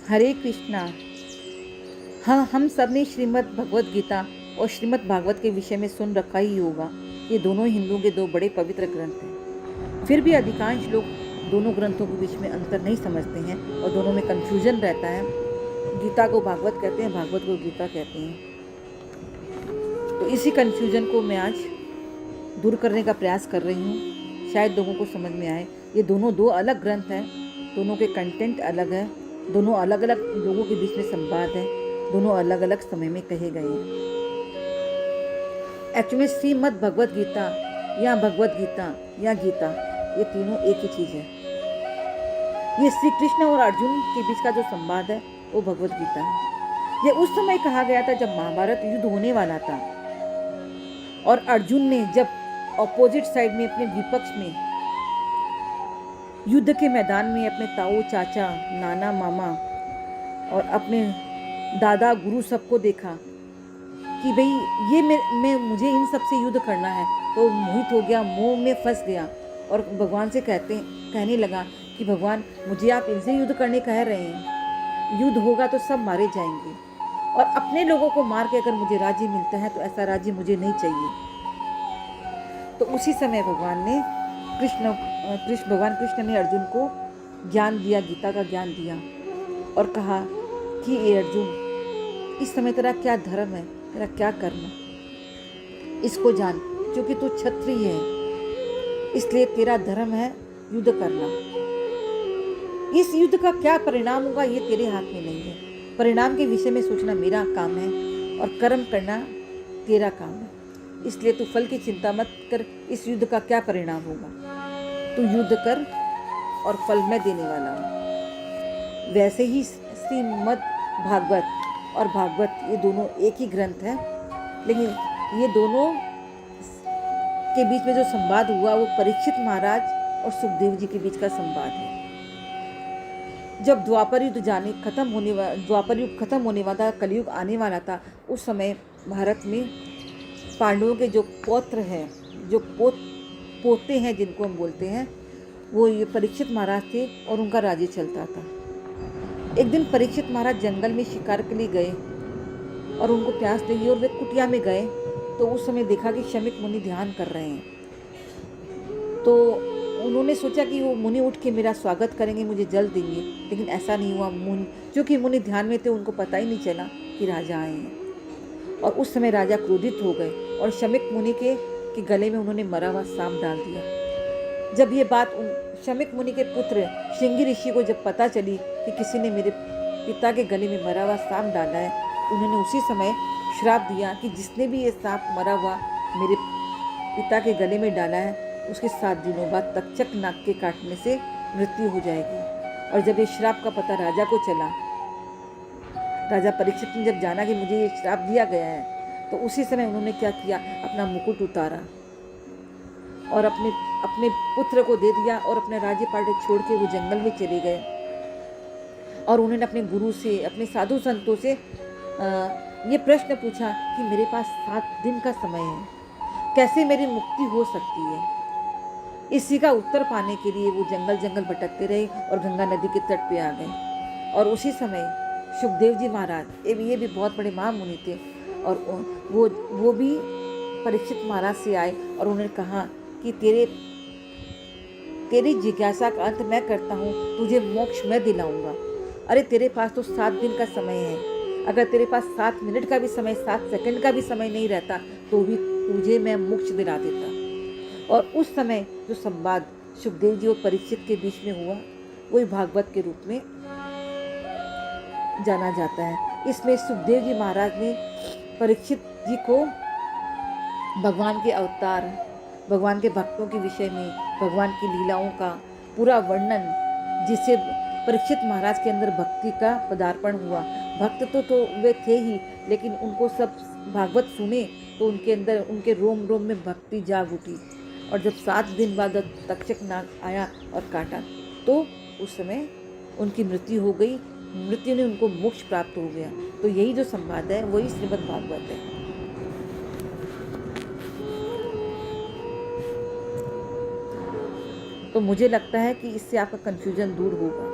हरे कृष्णा। हाँ, हम सब ने श्रीमद् भगवत गीता और श्रीमद् भागवत के विषय में सुन रखा ही होगा। ये दोनों हिंदुओं के दो बड़े पवित्र ग्रंथ हैं। फिर भी अधिकांश लोग दोनों ग्रंथों के बीच में अंतर नहीं समझते हैं और दोनों में कंफ्यूजन रहता है। गीता को भागवत कहते हैं, भागवत को गीता कहते हैं। तो इसी कंफ्यूजन को मैं आज दूर करने का प्रयास कर रही हूँ, शायद लोगों को समझ में आए। ये दोनों दो अलग ग्रंथ हैं, दोनों के कंटेंट अलग है, दोनों अलग अलग लोगों के बीच में संवाद है, दोनों अलग अलग समय में कहे गए हैं। एक्चुअली श्रीमद् भगवत गीता या भगवत गीता या गीता, ये तीनों एक ही चीज़ है। ये श्री कृष्ण और अर्जुन के बीच का जो संवाद है वो भगवत गीता है। ये उस समय कहा गया था जब महाभारत युद्ध होने वाला था और अर्जुन ने जब ऑपोजिट साइड में अपने विपक्ष में युद्ध के मैदान में अपने ताऊ, चाचा, नाना, मामा और अपने दादा, गुरु सबको देखा कि भाई ये मुझे इन सब से युद्ध करना है, तो मोहित हो गया, मोह में फंस गया और भगवान से कहने लगा कि भगवान, मुझे आप इनसे युद्ध करने कह रहे हैं, युद्ध होगा तो सब मारे जाएंगे और अपने लोगों को मार के अगर मुझे राज्य मिलता है तो ऐसा राज्य मुझे नहीं चाहिए। तो उसी समय भगवान कृष्ण ने अर्जुन को ज्ञान दिया, गीता का ज्ञान दिया और कहा कि ये अर्जुन, इस समय तेरा क्या धर्म है, तेरा क्या कर्म है, इसको जान। क्योंकि तू क्षत्रिय है, इसलिए तेरा धर्म है युद्ध करना। इस युद्ध का क्या परिणाम होगा ये तेरे हाथ में नहीं है। परिणाम के विषय में सोचना मेरा काम है और कर्म करना तेरा काम है। इसलिए तू फल की चिंता मत कर, इस युद्ध का क्या परिणाम होगा, तू युद्ध कर और फल मैं देने वाला हूँ। वैसे ही श्रीमद् भागवत और भागवत, ये दोनों एक ही ग्रंथ है, लेकिन ये दोनों के बीच में जो संवाद हुआ वो परीक्षित महाराज और सुखदेव जी के बीच का संवाद है। जब द्वापर युग खत्म होने वाला, कलयुग आने वाला था, उस समय भारत में पांडवों के जो पौत्र हैं, जो पोते हैं जिनको हम बोलते हैं, वो ये परीक्षित महाराज थे और उनका राज्य चलता था। एक दिन परीक्षित महाराज जंगल में शिकार के लिए गए और उनको प्यास लगी और वे कुटिया में गए, तो उस समय देखा कि शमिक मुनि ध्यान कर रहे हैं। तो उन्होंने सोचा कि वो मुनि उठ के मेरा स्वागत करेंगे, मुझे जल देंगे, लेकिन ऐसा नहीं हुआ। क्योंकि मुनि ध्यान में थे, उनको पता ही नहीं चला कि राजा आए हैं। और उस समय राजा क्रोधित हो गए और शमिक मुनि के गले में उन्होंने मरा हुआ सांप डाल दिया। जब ये बात शमिक मुनि के पुत्र श्रृंगी ऋषि को जब पता चली कि किसी ने मेरे पिता के गले में मरा हुआ सांप डाला है, उन्होंने उसी समय श्राप दिया कि जिसने भी ये सांप मरा हुआ मेरे पिता के गले में डाला है, उसके 7 दिनों बाद तक्षक नाग के काटने से मृत्यु हो जाएगी। और जब ये श्राप का पता राजा को चला, राजा परीक्षित ने जब जाना कि मुझे ये श्राप दिया गया है, तो उसी समय उन्होंने क्या किया, अपना मुकुट उतारा और अपने पुत्र को दे दिया और अपने राज्य पाटे छोड़ के वो जंगल में चले गए। और उन्होंने अपने गुरु से, अपने साधु संतों से ये प्रश्न पूछा कि मेरे पास 7 दिन का समय है, कैसे मेरी मुक्ति हो सकती है। इसी का उत्तर पाने के लिए वो जंगल भटकते रहे और गंगा नदी के तट पे आ गए। और उसी समय सुखदेव जी महाराज, ये भी बहुत बड़े महामुनि थे, और वो भी परीक्षित महाराज से आए और उन्होंने कहा कि तेरी जिज्ञासा का अंत मैं करता हूँ, तुझे मोक्ष मैं दिलाऊंगा। अरे तेरे पास तो 7 दिन का समय है, अगर तेरे पास 7 मिनट का भी समय, 7 सेकंड का भी समय नहीं रहता तो भी तुझे मैं मोक्ष दिला देता। और उस समय जो संवाद सुखदेव जी और परीक्षित के बीच में हुआ, वही भागवत के रूप में जाना जाता है। इसमें सुखदेव जी महाराज ने परीक्षित जी को भगवान के अवतार, भगवान के भक्तों के विषय में, भगवान की लीलाओं का पूरा वर्णन, जिससे परीक्षित महाराज के अंदर भक्ति का पदार्पण हुआ। भक्त तो वे थे ही, लेकिन उनको सब भागवत सुने तो उनके अंदर, उनके रोम रोम में भक्ति जाग उठी। और जब 7 दिन बाद तक्षक नाग आया और काटा, तो उस समय उनकी मृत्यु हो गई, मृत्यु ने उनको मोक्ष प्राप्त हो गया। तो यही जो संवाद है वही श्रीमद् भागवत है। तो मुझे लगता है कि इससे आपका कन्फ्यूजन दूर होगा।